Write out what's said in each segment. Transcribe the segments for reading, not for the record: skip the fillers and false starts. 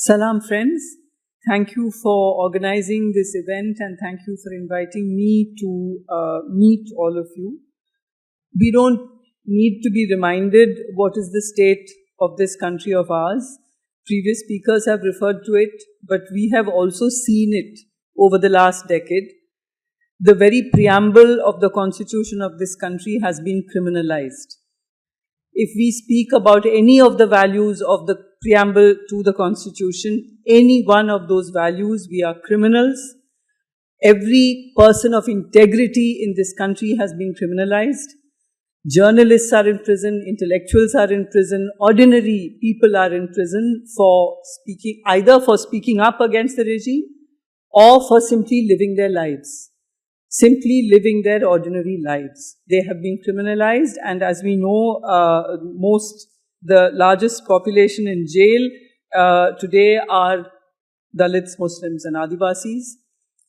Salam friends, thank you for organizing this event and thank you for inviting me to meet all of you. We don't need to be reminded what is the state of this country of ours. Previous speakers have referred to it, but we have also seen it over the last decade. The very preamble of the constitution of this country has been criminalized. If we speak about any of the values of the preamble to the constitution, any one of those values, we are criminals. Every person of integrity in this country has been criminalized. Journalists are in prison, intellectuals are in prison, ordinary people are in prison for speaking, either for speaking up against the regime or for simply living their lives. Simply living their ordinary lives. They have been criminalized, and as we know, the largest population in jail today are Dalits, Muslims and Adivasis,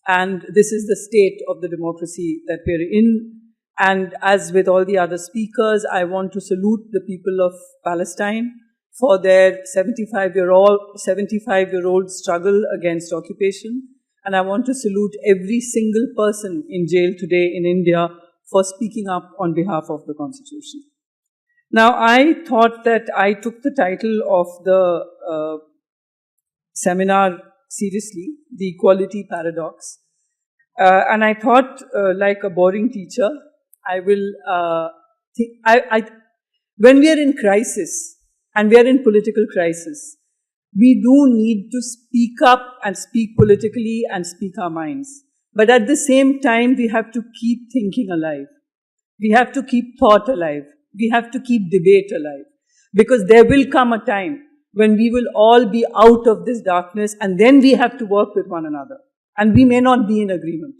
and this is the state of the democracy that we're in. And as with all the other speakers, I want to salute the people of Palestine for their 75-year-old struggle against occupation. And I want to salute every single person in jail today in India for speaking up on behalf of the Constitution. Now, I thought that I took the title of the seminar seriously, the Equality Paradox. And I thought, like a boring teacher, I will when we are in crisis, and we are in political crisis, we do need to speak up and speak politically and speak our minds. But at the same time, we have to keep thinking alive. We have to keep thought alive. We have to keep debate alive. Because there will come a time when we will all be out of this darkness, and then we have to work with one another. And we may not be in agreement.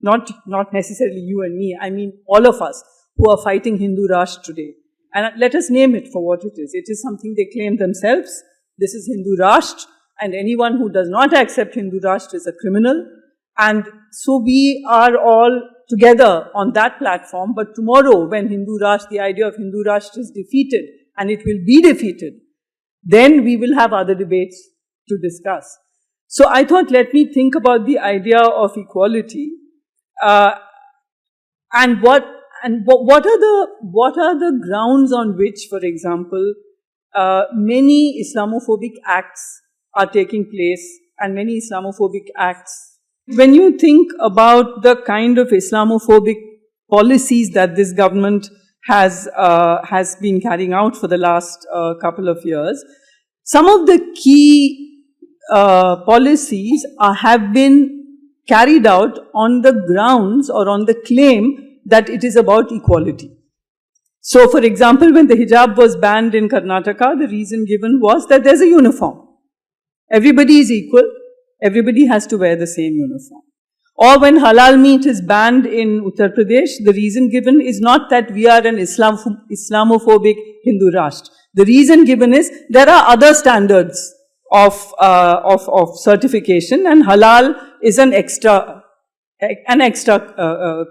Not necessarily you and me. I mean all of us who are fighting Hindu Rashtra today. And let us name it for what it is. It is something they claim themselves. This is Hindu Rashtra, and anyone who does not accept Hindu Rashtra is a criminal. And so we are all together on that platform. But tomorrow, when Hindu Rashtra, the idea of Hindu Rashtra is defeated, and it will be defeated, then we will have other debates to discuss. So I thought, let me think about the idea of equality, and what are the grounds on which, for example, many Islamophobic acts are taking place, and many Islamophobic acts. When you think about the kind of Islamophobic policies that this government has been carrying out for the last couple of years, some of the key policies have been carried out on the grounds or on the claim that it is about equality. So, for example, when the hijab was banned in Karnataka, the reason given was that there's a uniform. Everybody is equal. Everybody has to wear the same uniform. Or when halal meat is banned in Uttar Pradesh, the reason given is not that we are an Islamophobic Hindu Rashtra. The reason given is there are other standards of certification, and halal is an extra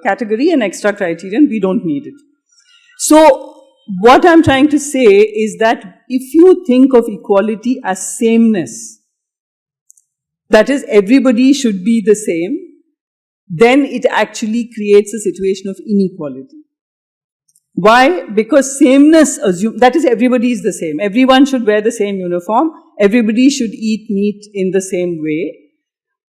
category, an extra criterion. We don't need it. So, what I'm trying to say is that if you think of equality as sameness, that is, everybody should be the same, then it actually creates a situation of inequality. Why? Because sameness assumes, that is, everybody is the same. Everyone should wear the same uniform. Everybody should eat meat in the same way.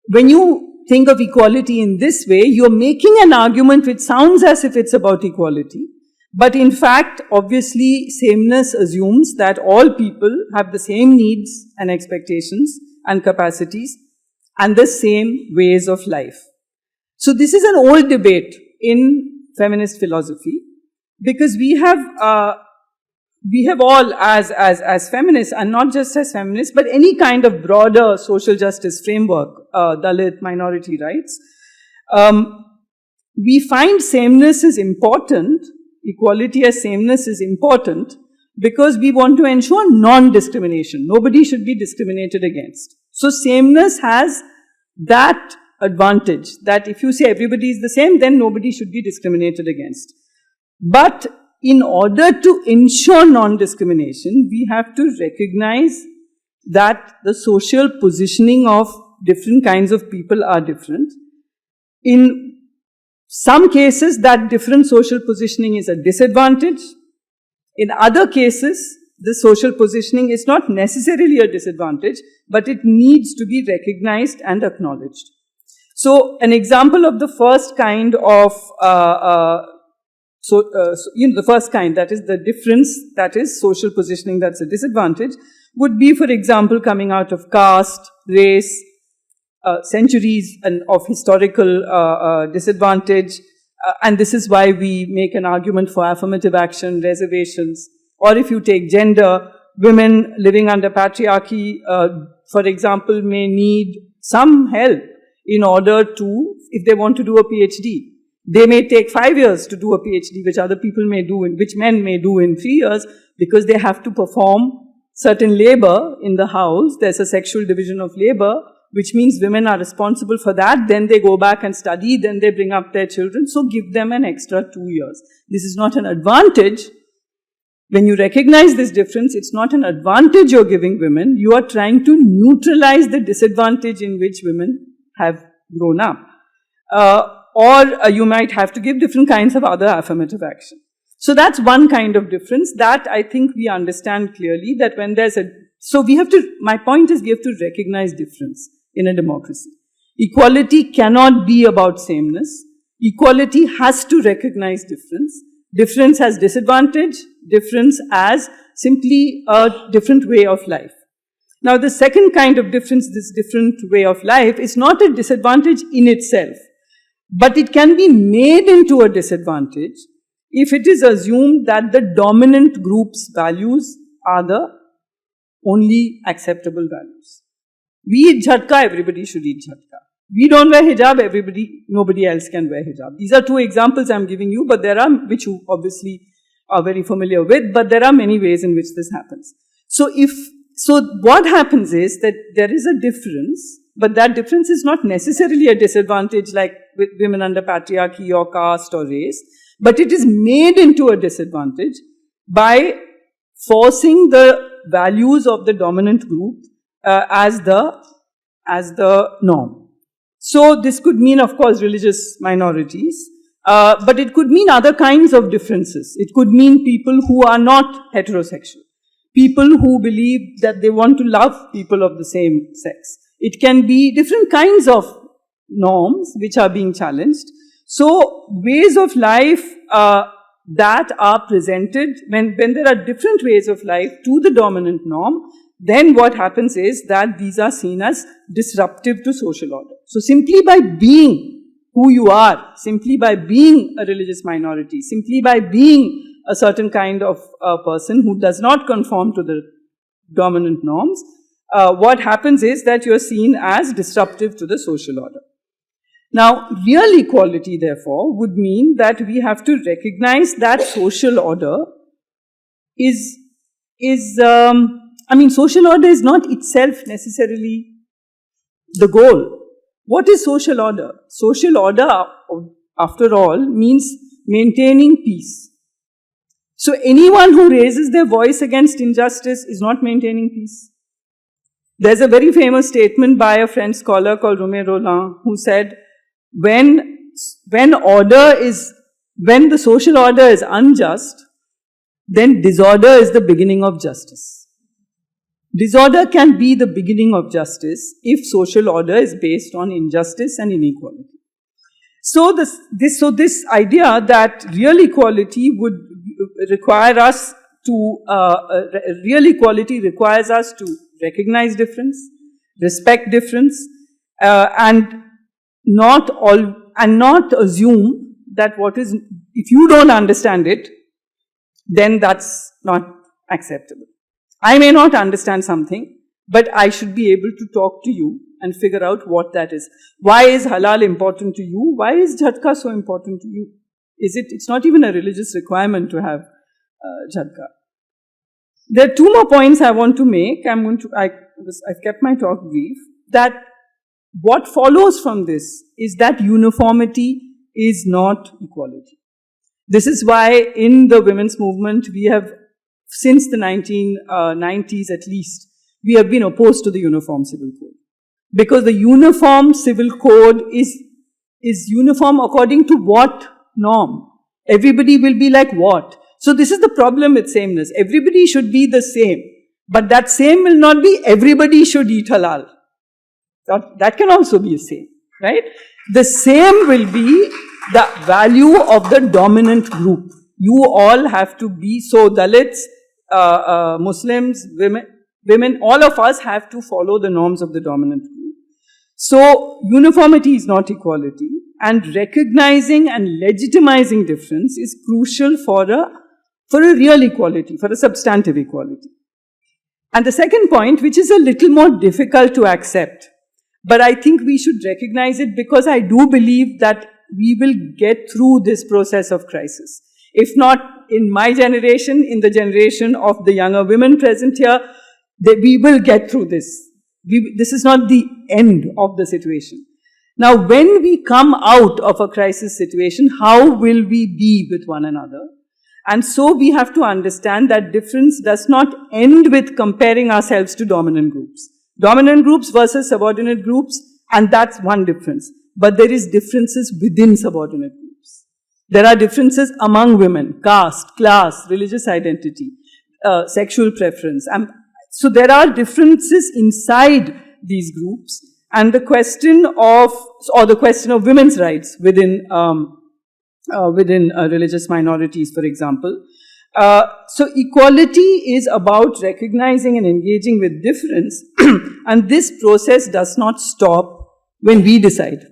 When you think of equality in this way, you're making an argument which sounds as if it's about equality. But in fact, obviously, sameness assumes that all people have the same needs and expectations and capacities and the same ways of life. So this is an old debate in feminist philosophy, because we have all as feminists, and not just as feminists, but any kind of broader social justice framework, Dalit, minority rights, we find sameness is important. Equality as sameness is important because we want to ensure non-discrimination. Nobody should be discriminated against. So sameness has that advantage, that if you say everybody is the same, then nobody should be discriminated against. But in order to ensure non-discrimination, we have to recognize that the social positioning of different kinds of people are different. In some cases, that different social positioning is a disadvantage. In other cases, the social positioning is not necessarily a disadvantage, but it needs to be recognized and acknowledged. So, an example of the first kind of, the first kind, that is the difference, that is social positioning, that's a disadvantage, would be, for example, coming out of caste, race, centuries of historical disadvantage, and this is why we make an argument for affirmative action, reservations, or if you take gender, women living under patriarchy, for example, may need some help in order to, if they want to do a PhD. They may take 5 years to do a PhD, which other people may do, which men may do in 3 years, because they have to perform certain labor in the house. There's a sexual division of labor, which means women are responsible for that. Then they go back and study, then they bring up their children. So give them an extra 2 years. This is not an advantage. When you recognize this difference, it's not an advantage you're giving women. You are trying to neutralize the disadvantage in which women have grown up. Or you might have to give different kinds of other affirmative action. So that's one kind of difference that I think we understand clearly, that when there's so we have to, my point is we have to recognize difference in a democracy. Equality cannot be about sameness. Equality has to recognize difference. Difference has disadvantage, difference as simply a different way of life. Now the second kind of difference, this different way of life, is not a disadvantage in itself, but it can be made into a disadvantage if it is assumed that the dominant group's values are the only acceptable values. We eat jhatka, everybody should eat jhatka. We don't wear hijab, nobody else can wear hijab. These are two examples I'm giving you, but there are, which you obviously are very familiar with, but there are many ways in which this happens. So what happens is that there is a difference, but that difference is not necessarily a disadvantage like with women under patriarchy or caste or race, but it is made into a disadvantage by forcing the values of the dominant group as the norm. So this could mean, of course, religious minorities, but it could mean other kinds of differences. It could mean people who are not heterosexual, people who believe that they want to love people of the same sex. It can be different kinds of norms which are being challenged. So ways of life that are presented, when there are different ways of life to the dominant norm, then what happens is that these are seen as disruptive to social order. So simply by being who you are, simply by being a religious minority, simply by being a certain kind of person who does not conform to the dominant norms, what happens is that you're seen as disruptive to the social order. Now, real equality, therefore, would mean that we have to recognize that social order social order is not itself necessarily the goal. What is social order? Social order, after all, means maintaining peace. So anyone who raises their voice against injustice is not maintaining peace. There's a very famous statement by a French scholar called Romain Rolland, who said, when the social order is unjust, then disorder is the beginning of justice. Disorder can be the beginning of justice if social order is based on injustice and inequality. So this idea that real equality would require us to, recognize difference, respect difference, and not assume that if you don't understand it, then that's not acceptable. I may not understand something, but I should be able to talk to you and figure out what that is. Why is halal important to you? Why is jhatka so important to you? It's not even a religious requirement to have jhatka. There are two more points I want to make. I've kept my talk brief. That what follows from this is that uniformity is not equality. This is why in the women's movement we have, since the 1990s at least, we have been opposed to the Uniform Civil Code. Because the Uniform Civil Code is uniform according to what norm? Everybody will be like what? So this is the problem with sameness. Everybody should be the same. But that same will not be everybody should eat halal. That can also be a same, right? The same will be the value of the dominant group. You all have to be, so Dalits, Muslims, women, all of us have to follow the norms of the dominant group. So uniformity is not equality, and recognizing and legitimizing difference is crucial for a real equality, for a substantive equality. And the second point, which is a little more difficult to accept, but I think we should recognize it because I do believe that we will get through this process of crisis. If not in my generation, in the generation of the younger women present here, we will get through this. This is not the end of the situation. Now, when we come out of a crisis situation, how will we be with one another? And so we have to understand that difference does not end with comparing ourselves to dominant groups. Dominant groups versus subordinate groups, and that's one difference. But there is differences within subordinate groups. There are differences among women, caste, class, religious identity, sexual preference. So there are differences inside these groups, and the question of women's rights within religious minorities, for example. So equality is about recognizing and engaging with difference, and this process does not stop when we decide.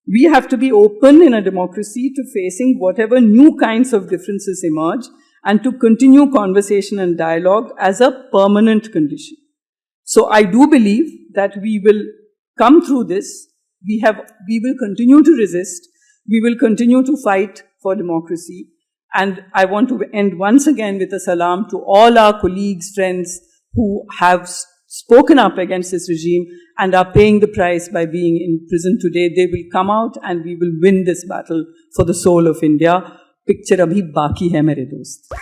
We have to be open in a democracy to facing whatever new kinds of differences emerge, and to continue conversation and dialogue as a permanent condition. So I do believe that we will come through this. We will continue to resist. We will continue to fight for democracy. And I want to end once again with a salam to all our colleagues, friends who have spoken up against this regime and are paying the price by being in prison today. They will come out and we will win this battle for the soul of India. Picture abhi baki hai mere dost.